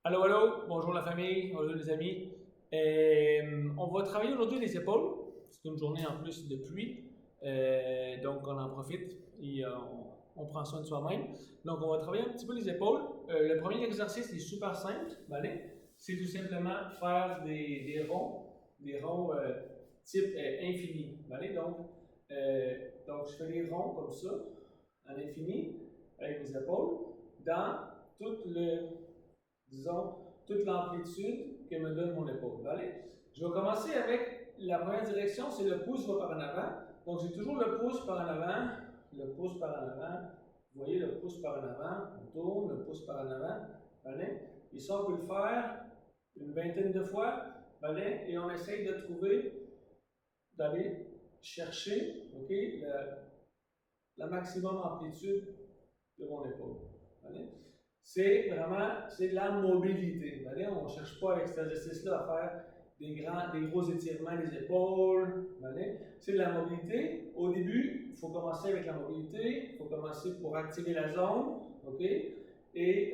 Allô, allô, bonjour la famille, bonjour les amis. On va travailler aujourd'hui les épaules. C'est une journée en plus de pluie, donc on en profite et on prend soin de soi-même. Donc on va travailler un petit peu les épaules. Le premier exercice est super simple, allez. C'est tout simplement faire des ronds type infini. Allez, donc je fais des ronds comme ça, à l'infini, avec les épaules, dans tout disons, toute l'amplitude que me donne mon épaule. Allez? Je vais commencer avec la première direction, c'est le pouce va par en avant. Donc j'ai toujours le pouce par en avant, le pouce par en avant. Vous voyez le pouce par en avant, on tourne, le pouce par en avant. Allez? Et ça, on peut le faire une vingtaine de fois. Allez? Et on essaye de trouver, d'aller chercher la maximum amplitude de mon épaule. Allez? C'est vraiment, c'est de la mobilité. On ne cherche pas avec cet exercice-là à faire des gros étirements des épaules. C'est de la mobilité. Au début, il faut commencer avec la mobilité. Il faut commencer pour activer la zone. Et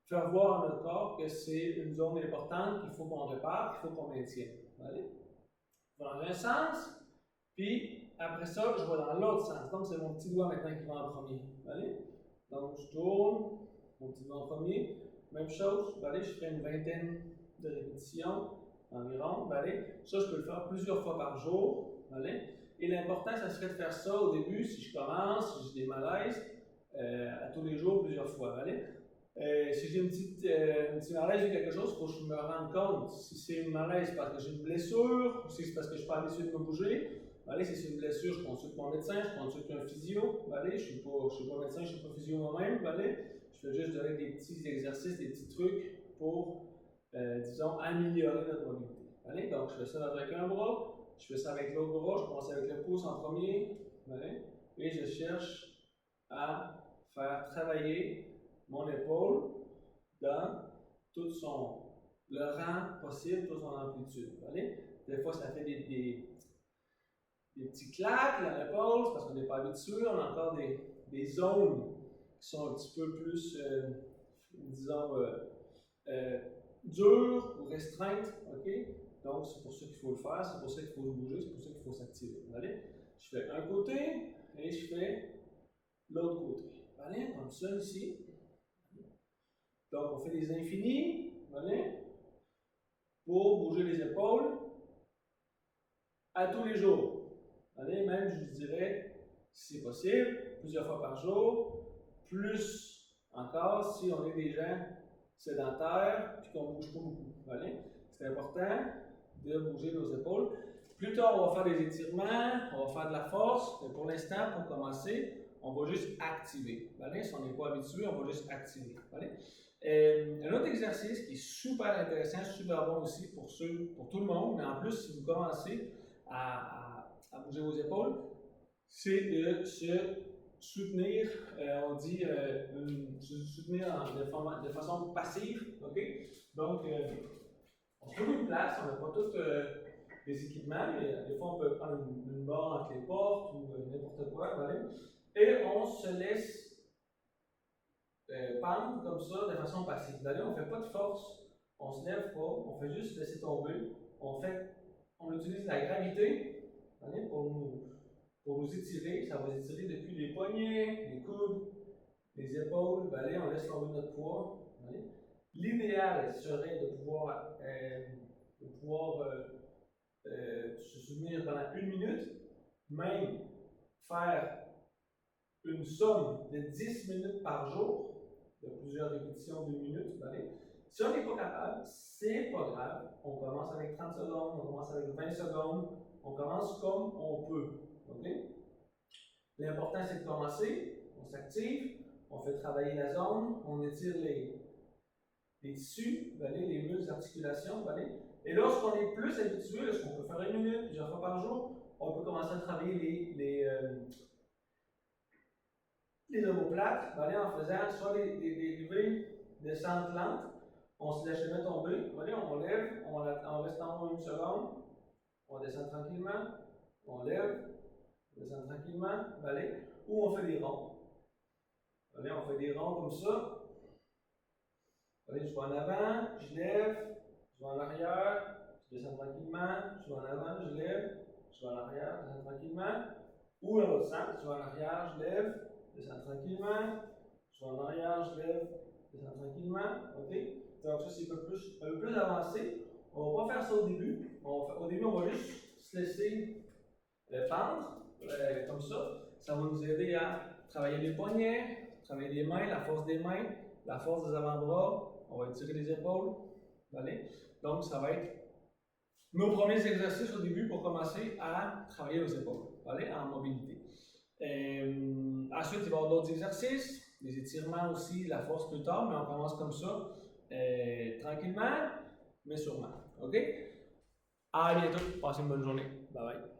faire voir à notre corps que c'est une zone importante qu'il faut qu'on répare, qu'il faut qu'on maintienne. Dans un sens, puis après ça, je vais dans l'autre sens. Donc, c'est mon petit doigt maintenant qui va en premier. Donc, je tourne, mon petit doigt en premier. Même chose, je ferai une vingtaine de répétitions environ. Ça, je peux le faire plusieurs fois par jour. Et l'important, ça serait de faire ça au début, si je commence, si j'ai des malaises, à tous les jours, plusieurs fois. Si j'ai un petit malaise ou quelque chose, il faut que je me rende compte si c'est une malaise parce que j'ai une blessure ou si c'est parce que je ne suis pas habitué de me bouger. Si c'est une blessure, je consulte mon médecin, je consulte un physio. Je ne suis pas médecin, je ne suis pas physio moi-même. Je fais juste donner des petits exercices, des petits trucs pour, disons, améliorer notre mobilité. Donc, je fais ça avec un bras, je fais ça avec l'autre bras, je commence avec le pouce en premier. Et je cherche à faire travailler mon épaule dans tout le rang possible, toute son amplitude. Des fois, ça fait des petits claques dans l'épaule, parce qu'on n'est pas habitué, on a encore des zones qui sont un petit peu plus, disons, dures ou restreintes. Donc, c'est pour ça qu'il faut le faire, c'est pour ça qu'il faut se bouger, c'est pour ça qu'il faut s'activer. Je fais un côté et je fais l'autre côté. Comme ça ici. Donc, on fait des infinis, pour bouger les épaules à tous les jours. Même, je vous dirais, si c'est possible, plusieurs fois par jour, plus encore si on est des gens sédentaires et qu'on ne bouge pas beaucoup. C'est important de bouger nos épaules. Plus tard, on va faire des étirements, on va faire de la force, mais pour l'instant, pour commencer, on va juste activer. Si on n'est pas habitué, on va juste activer. Un autre exercice qui est super intéressant, super bon aussi pour tout le monde, mais en plus, si vous commencez à bouger vos épaules, c'est de se soutenir, on dit se soutenir de façon passive. Donc, on se trouve une place, on n'a pas tous des équipements, mais des fois on peut prendre une barre entre les portes ou n'importe quoi. Et on se laisse pendre comme ça de façon passive. On ne fait pas de force, on ne se lève pas, on fait juste laisser tomber. On utilise la gravité pour nous étirer. Ça va nous étirer depuis les poignets, les coudes, les épaules. On laisse tomber notre poids. L'idéal serait de pouvoir, se souvenir pendant une minute, même faire une somme de 10 minutes par jour, de plusieurs répétitions d'une minute. Si on n'est pas capable, c'est pas grave. On commence avec 30 secondes, on commence avec 20 secondes, on commence comme on peut. L'important, c'est de commencer, on s'active, on fait travailler la zone, on étire les tissus, les muscles, articulations. Et lorsqu'on est plus habitué, lorsqu'on peut faire une minute, plusieurs fois par jour, on peut commencer à travailler les omoplates, en faisant soit des levées, descentes lentes, on se laisse jamais tomber, on lève, on reste en haut une seconde, on descend tranquillement, on lève, on descend tranquillement, ou on fait des ronds. On fait des ronds comme ça. Je vais en avant, je lève, je vais en arrière, je descends tranquillement, je vais en avant, je lève, je vais en arrière, je descends tranquillement. Ou dans l'autre sens, je vais en arrière, je lève, je descends tranquillement, je vais en arrière, je lève, je descends tranquillement. OK? Donc ça, c'est un peu plus avancé. On va pas faire ça au début. Au début, on va juste se laisser pendre, comme ça. Ça va nous aider à travailler les poignets, travailler les mains, la force des mains, la force des avant-bras. On va étirer les épaules. Allez. Donc, ça va être nos premiers exercices au début pour commencer à travailler nos épaules, allez, en mobilité. Ensuite, il va y avoir d'autres exercices, des étirements aussi, la force plus tard, mais on commence comme ça, tranquillement, mais sûrement. OK? À bientôt. Passez une bonne journée. Bye bye.